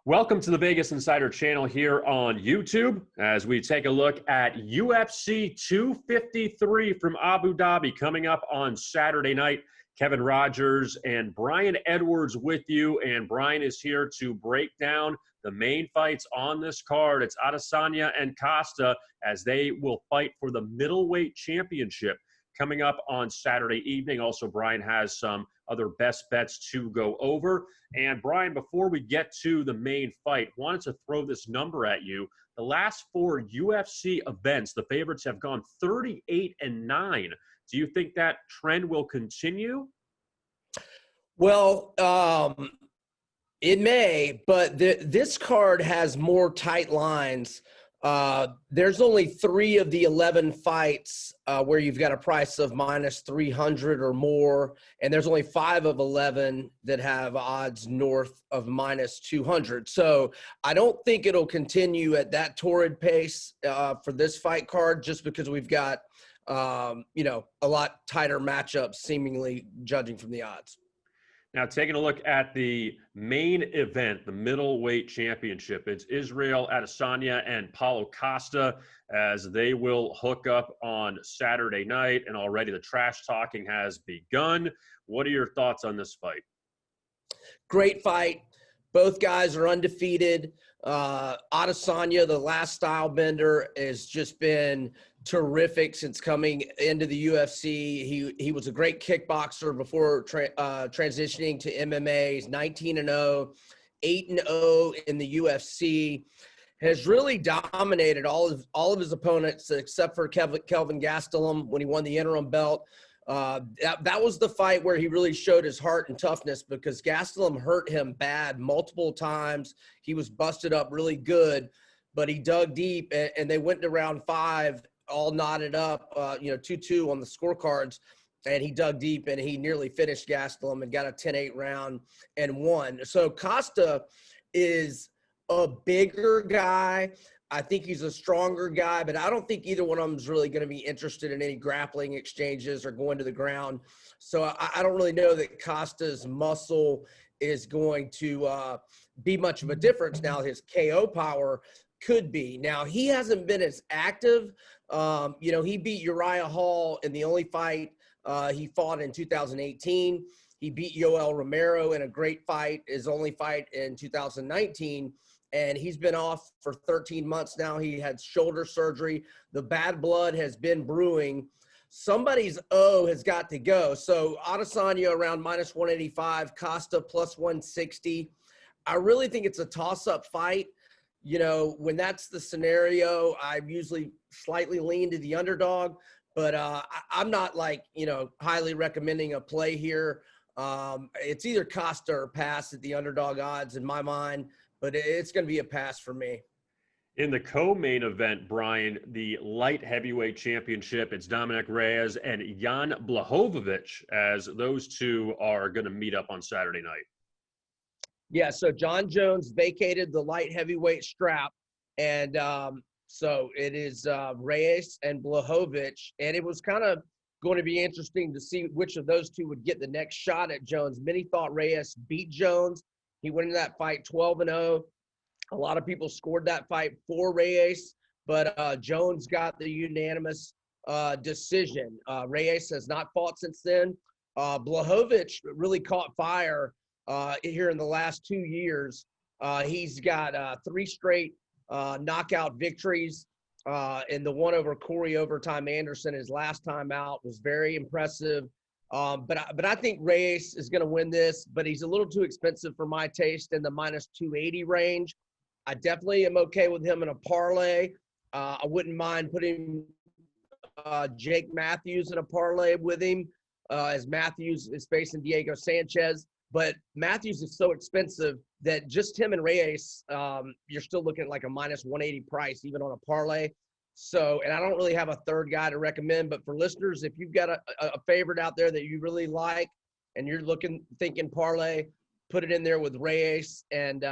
Welcome to the Vegas Insider channel here on YouTube as we take a look at UFC 253 from Abu Dhabi coming up on Saturday night. Kevin Rogers and Brian Edwards with you, and Brian is here to break down the main fights on this card. It's Adesanya and Costa as they will fight for the middleweight championship coming up on Saturday evening. Also, Brian has some other best bets to go over. And Brian, before we get to the main fight, wanted to throw this number at you. The last four UFC events, the favorites have gone 38-9. Do you think that trend will continue? Well, it may, but this card has more tight lines. There's only 3 of the 11 fights where you've got a price of minus 300 or more, and there's only 5 of 11 that have odds north of minus 200. So I don't think it'll continue at that torrid pace for this fight card, just because we've got a lot tighter matchups, seemingly judging from the odds. Now, taking a look at the main event, the middleweight championship, it's Israel Adesanya and Paulo Costa as they will hook up on Saturday night, and already the trash talking has begun. What are your thoughts on this fight? Great fight. Both guys are undefeated. Adesanya, the last style bender, has just been terrific since coming into the UFC. He was a great kickboxer before transitioning to MMA. He's 19-0, 8-0 in the UFC. Has really dominated all of his opponents except for Kelvin Gastelum when he won the interim belt. That was the fight where he really showed his heart and toughness, because Gastelum hurt him bad multiple times. He was busted up really good, but he dug deep, and they went to round 5, all knotted up, 2-2 on the scorecards, and he dug deep, and he nearly finished Gastelum and got a 10-8 round and won. So Costa is a bigger guy. I think he's a stronger guy, but I don't think either one of them is really going to be interested in any grappling exchanges or going to the ground. So I don't really know that Costa's muscle is going to be much of a difference. Now, his KO power could be. Now, he hasn't been as active. He beat Uriah Hall in the only fight he fought in 2018. He beat Yoel Romero in a great fight, his only fight in 2019. And he's been off for 13 months now. He had shoulder surgery. The bad blood has been brewing. Somebody's O has got to go. So Adesanya around minus 185, Costa plus 160. I really think it's a toss-up fight. When that's the scenario, I usually slightly lean to the underdog. But I'm not highly recommending a play here. It's either Costa or pass at the underdog odds in my mind. But it's going to be a pass for me. In the co-main event, Brian, the light heavyweight championship, it's Dominic Reyes and Jan Blachowicz, as those two are going to meet up on Saturday night. Yeah, so John Jones vacated the light heavyweight strap, and so it is Reyes and Blachowicz, and it was kind of going to be interesting to see which of those two would get the next shot at Jones. Many thought Reyes beat Jones. He went into that fight 12-0. A lot of people scored that fight for Reyes, but Jones got the unanimous decision. Reyes has not fought since then. Blachowicz really caught fire here in the last 2 years. He's got 3 straight knockout victories, and the one over Corey Overtime Anderson, his last time out, was very impressive. But I think Reyes is going to win this, but he's a little too expensive for my taste in the minus 280 range. I definitely am okay with him in a parlay. I wouldn't mind putting Jake Matthews in a parlay with him, as Matthews is facing Diego Sanchez. But Matthews is so expensive that just him and Reyes, you're still looking at like a minus 180 price, even on a parlay. So, and I don't really have a third guy to recommend, but for listeners, if you've got a favorite out there that you really like and you're thinking parlay, put it in there with Reyes and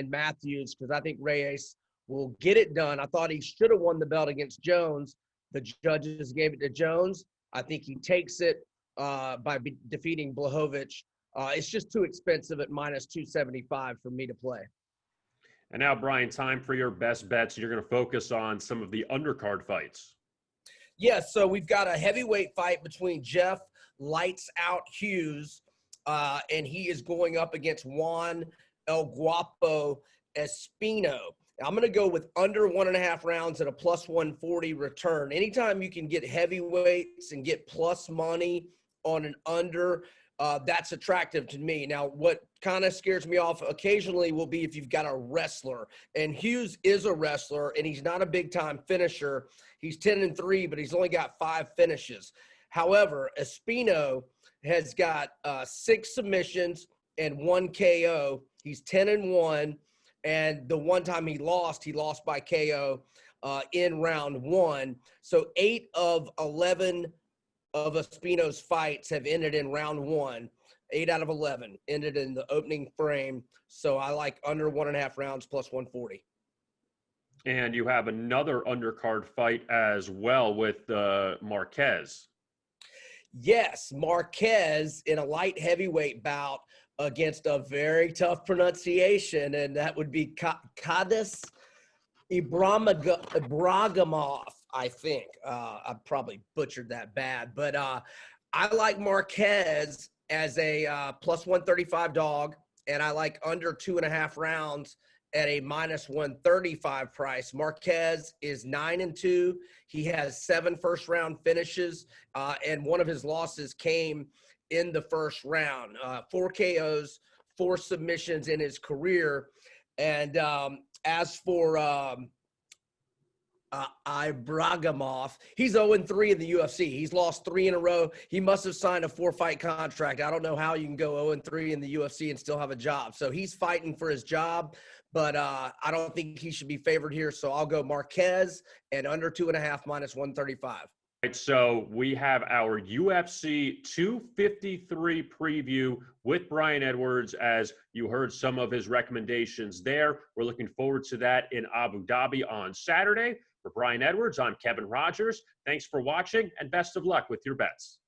Matthews, because I think Reyes will get it done. I thought he should have won the belt against Jones. The judges gave it to Jones. I think he takes it by defeating Blachowicz. It's just too expensive at minus 275 for me to play. And now, Brian, time for your best bets. You're going to focus on some of the undercard fights. Yeah, so we've got a heavyweight fight between Jeff Lights Out Hughes, and he is going up against Juan El Guapo Espino. I'm going to go with under 1.5 rounds at a plus 140 return. Anytime you can get heavyweights and get plus money on an under, that's attractive to me. Now, what kind of scares me off occasionally will be if you've got a wrestler. And Hughes is a wrestler, and he's not a big-time finisher. He's 10-3, but he's only got 5 finishes. However, Espino has got 6 submissions and 1 KO. He's 10-1, and the one time he lost by KO in round 1. So 8 of 11 of Espino's fights have ended in round 1. 8 out of 11 ended in the opening frame. So I like under 1.5 rounds plus 140. And you have another undercard fight as well with Marquez. Yes, Marquez in a light heavyweight bout against a very tough pronunciation, and that would be Kadis Ibragimov, I think. I probably butchered that bad, but I like Marquez as a plus 135 dog, and I like under 2.5 rounds at a minus 135 price. Marquez is 9-2. He has 7 first-round finishes, and one of his losses came in the first round. 4 KOs, 4 submissions in his career. And as for Ibragimov, he's 0-3 in the UFC. He's lost 3 in a row. He must have signed a 4-fight contract. I don't know how you can go 0-3 in the UFC and still have a job. So he's fighting for his job, but I don't think he should be favored here. So I'll go Marquez and under 2.5 minus 135. Right, so we have our UFC 253 preview with Brian Edwards, as you heard some of his recommendations there. We're looking forward to that in Abu Dhabi on Saturday. For Brian Edwards, I'm Kevin Rogers. Thanks for watching, and best of luck with your bets.